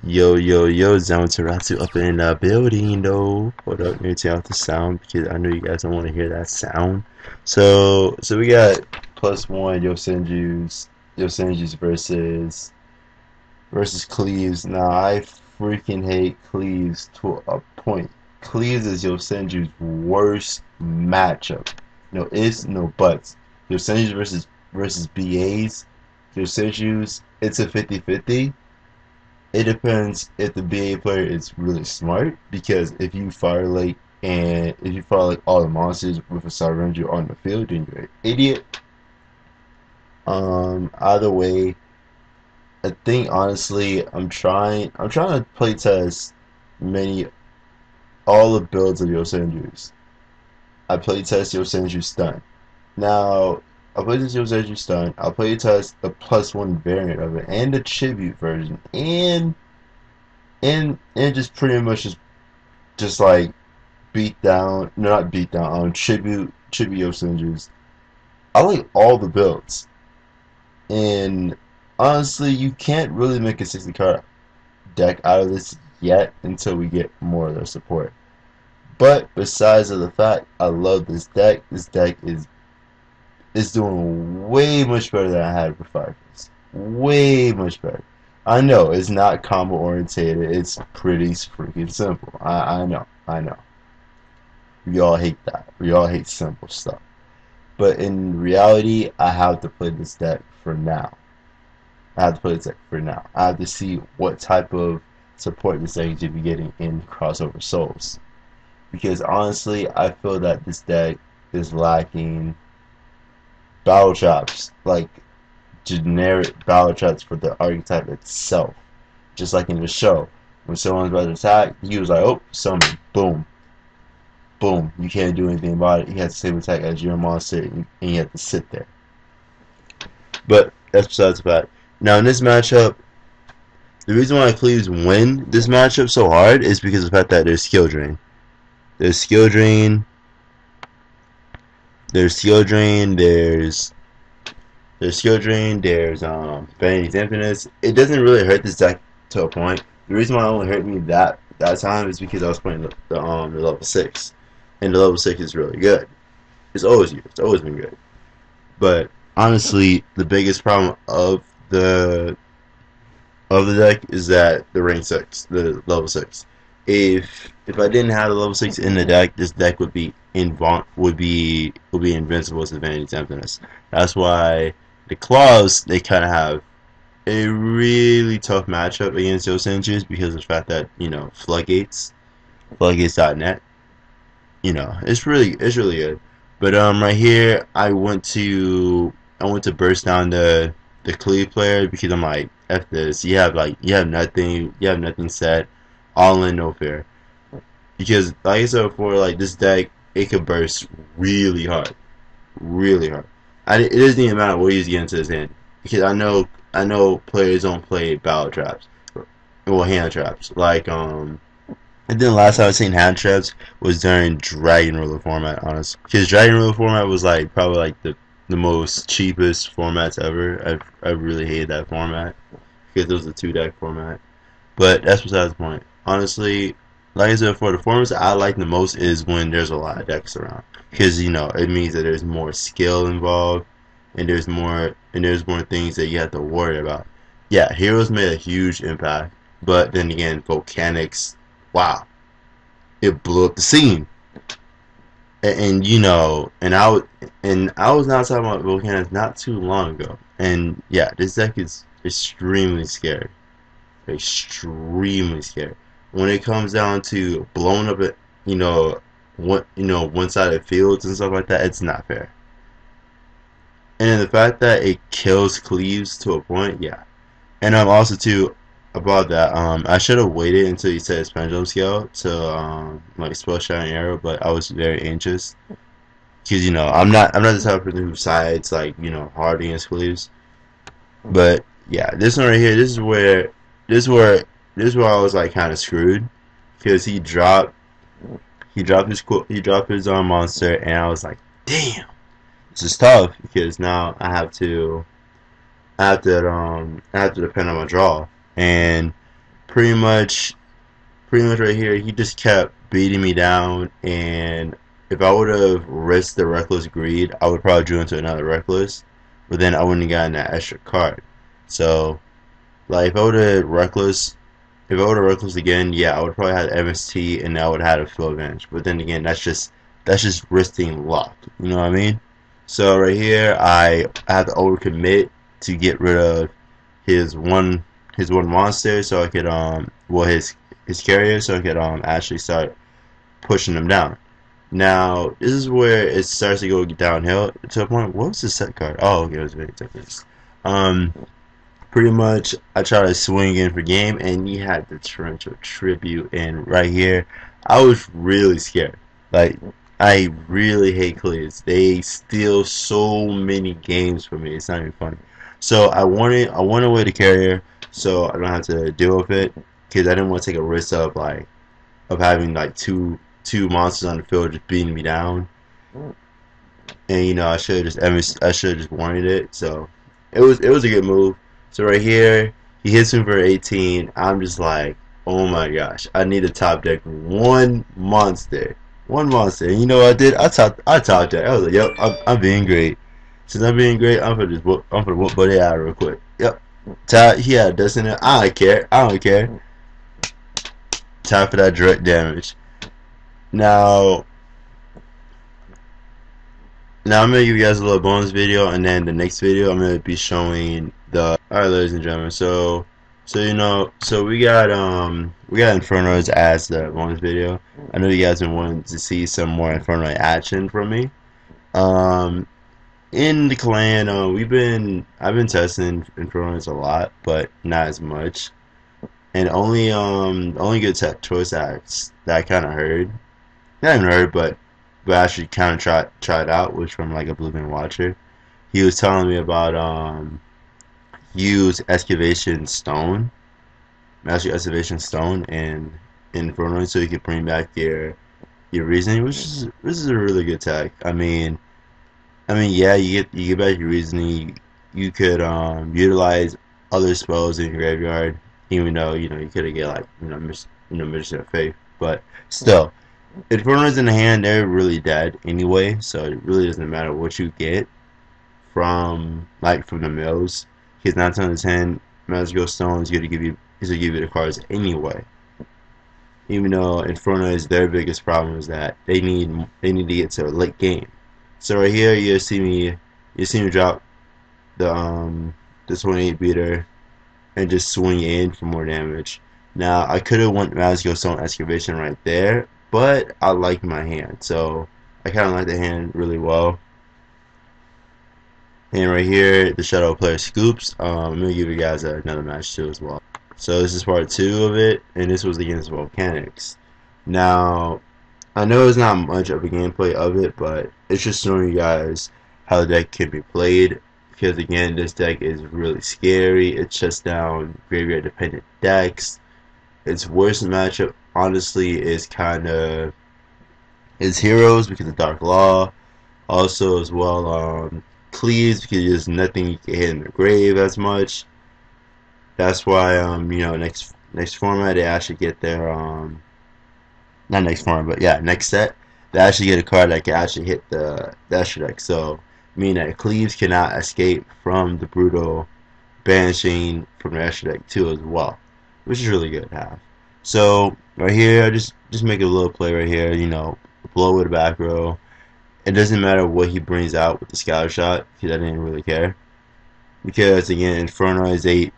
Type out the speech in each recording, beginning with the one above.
Yo, Zamaterasu up in the building, though. Hold up, let me turn off the sound because I know you guys don't want to hear that sound. So we got +1 Yosenju's versus Qlips. Now I freaking hate Qlips to a point. Qlips is Yosenju's worst matchup. No ifs, no buts. Yosenju's versus BAs. Yosenju's it's a 50-50. It depends if the BA player is really smart, because if you fire like all the monsters with a Syringe on the field, then you're an idiot. Either way, I think honestly I'm trying to play test many all the builds of Yosenju's. I play test Yosenju stun. Now I'll play test Yosenju stun, I'll play test the +1 variant of it and the tribute version, and just pretty much just like beat down, no, not beat down, tribute Yosenju's. I like all the builds, and honestly, you can't really make a 60 card deck out of this yet until we get more of their support. But besides of the fact, I love this deck. This deck is doing way much better than I had for Fireface. Way much better. I know it's not combo orientated. It's pretty freaking simple. I know. We all hate that. We all hate simple stuff. But in reality, I have to play this deck for now. I have to play this deck for now. I have to see what type of support this deck should be getting in crossover souls. Because honestly, I feel that this deck is lacking battle traps, like generic battle traps for the archetype itself. Just like in the show, when someone's about to attack, he was like, "Oh, summon, boom, boom." You can't do anything about it. He has the same attack as your monster, and you have to sit there. But that's besides the fact. Now in this matchup, the reason why Qlips win this matchup so hard is because of the fact that there's skill drain. There's skill drain. There's skill drain. There's skill drain. There's Vanity's Infinite. It doesn't really hurt this deck to a point. The reason why it only hurt me that time is because I was playing the level 6, and the level 6 is really good. It's always been good. But honestly, the biggest problem of the deck is that the rank 6, the level 6. If I didn't have the level 6 in the deck, this deck would be invincible to Vanity's Infinite. That's why the Claws, they kind of have a really tough matchup against Yosenju's because of the fact that, floodgates.net, it's really good. But right here, I went to burst down the Qlips player because I'm like, F this. You have nothing set, all in, no fair. Because like I said before, like this deck, it could burst really hard, really hard. It doesn't even matter what he's getting to his hand, because I know players don't play battle traps, well, hand traps. Like and then last time I seen hand traps was during Dragon Ruler format, honestly, because Dragon Ruler format was like probably like the most cheapest formats ever. I really hated that format because it was a 2-deck format. But that's besides the point. Honestly, like I said before, the formats that I like the most is when there's a lot of decks around, because it means that there's more skill involved, and there's more things that you have to worry about. Yeah, Heroes made a huge impact, but then again, Volcanics, wow, it blew up the scene. And I was not talking about Volcanics not too long ago, and yeah, this deck is extremely scary, extremely scary. When it comes down to blowing up it, one-sided fields and stuff like that, it's not fair. And then the fact that it kills Qlips to a point, yeah. And I'm also too about that. I should have waited until he said his pendulum scale to like spell Shining Arrow, but I was very anxious because I'm not the type of person who sides like hard against Qlips. But yeah, this one right here, this is where I was like kind of screwed, because he dropped his monster, and I was like, damn, this is tough, because now I have to depend on my draw. And pretty much right here, he just kept beating me down, and if I would have risked the reckless greed, I would probably drew into another reckless, but then I wouldn't have gotten that extra card. So, like, if I would have reckless again, yeah, I would probably have MST, and I would have had a full advantage. But then again, that's just risking luck. You know what I mean? So right here, I have to overcommit to get rid of his one monster, so I could well his carrier, so I could actually start pushing him down. Now this is where it starts to go downhill to a point. What was the set card? Oh, okay, it was very techniques. Um, Pretty much I tried to swing in for game, and he had the torrential tribute, and right here I was really scared. Like, I really hate Qlips. They steal so many games from me. It's not even funny. So I wanted away the carrier, so I don't have to deal with it, because I didn't want to take a risk of having like two monsters on the field just beating me down. And I should have just wanted it. So it was a good move. So right here, he hits me for 18. I'm just like, oh my gosh, I need to top deck one monster. And you know what I did? I top deck. I was like, yep, I'm being great. Since I'm being great, I'm gonna whoop buddy out real quick. Yep. Top. He had dust in it. I don't care. I don't care. Time for that direct damage. Now, Now I'm gonna give you guys a little bonus video, and then the next video I'm gonna be showing the. Alright, ladies and gentlemen, so we got Infernos as the bonus video. I know you guys been wanting to see some more Inferno action from me. Um, in the clan, I've been testing Infernos a lot, but not as much. And only good choice acts that I kind of heard, not even heard, but actually kind of tried out, was from like Oblivion Watcher. He was telling me about use master excavation stone and Inferno, so you can bring back your reasoning, which is a really good tech. I mean, yeah, you get back your reasoning. You could utilize other spells in your graveyard, even though you could have get like Mission of Faith, but still. Inferno's in the hand, they're really dead anyway, so it really doesn't matter what you get from the mills. Because 9 times out of 10, Magical Stone is gonna give you the cards anyway. Even though Inferno is their biggest problem, is that they need to get to a late game. So right here you see me drop the 28 beater and just swing in for more damage. Now I could have went Magical Stone Excavation right there, but I like my hand, so I kind of like the hand really well. And right here, the Shadow Player Scoops. I'm gonna give you guys another match too as well. So this is part 2 of it, and this was against Volcanics. Now, I know it's not much of a gameplay of it, but it's just showing you guys how the deck can be played. Because again, this deck is really scary. It shuts down graveyard dependent decks. Its worst matchup, honestly, is Heroes, because of Dark Law. Also, as well, Qlips, because there's nothing you can hit in the grave as much. That's why, next format they actually get their not next format, but yeah, next set they actually get a card that can actually hit the extra deck. So, meaning that Qlips cannot escape from the brutal banishing from the extra deck too as well, which is really good to have. So right here, I just make a little play right here. Blow with the back row. It doesn't matter what he brings out with the scatter shot, because I didn't really care. Because again, Inferno is they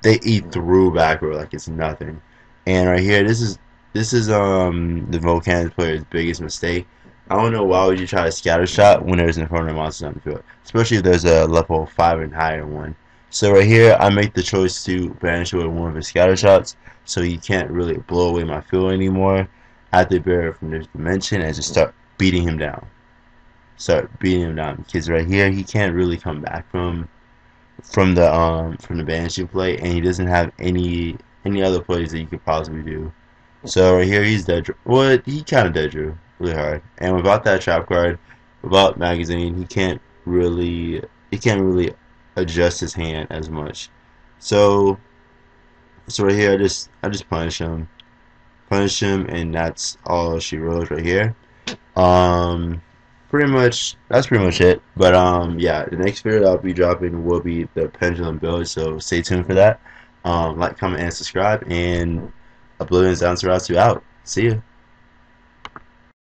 eat through back row like it's nothing. And right here, this is the Volcanic player's biggest mistake. I don't know why would you try to scatter shot when there's Inferno monsters on the field, especially if there's a level 5 and higher one. So right here, I make the choice to banish away one of his scatter shots, so he can't really blow away my field anymore. I have to bear it from this dimension and just start beating him down. Because right here he can't really come back from the banishing play, and he doesn't have any other plays that you could possibly do. So right here he's dead. Well, he kind of dead drew really hard, and without that trap card, without magazine, he can't really adjust his hand as much. So So right here, I just punish him, and that's all she wrote right here. Um, pretty much that's pretty much it. But yeah, the next video I'll be dropping will be the pendulum build, so stay tuned for that. Like, comment, and subscribe, and Oblivion Zamaterasu out. See ya.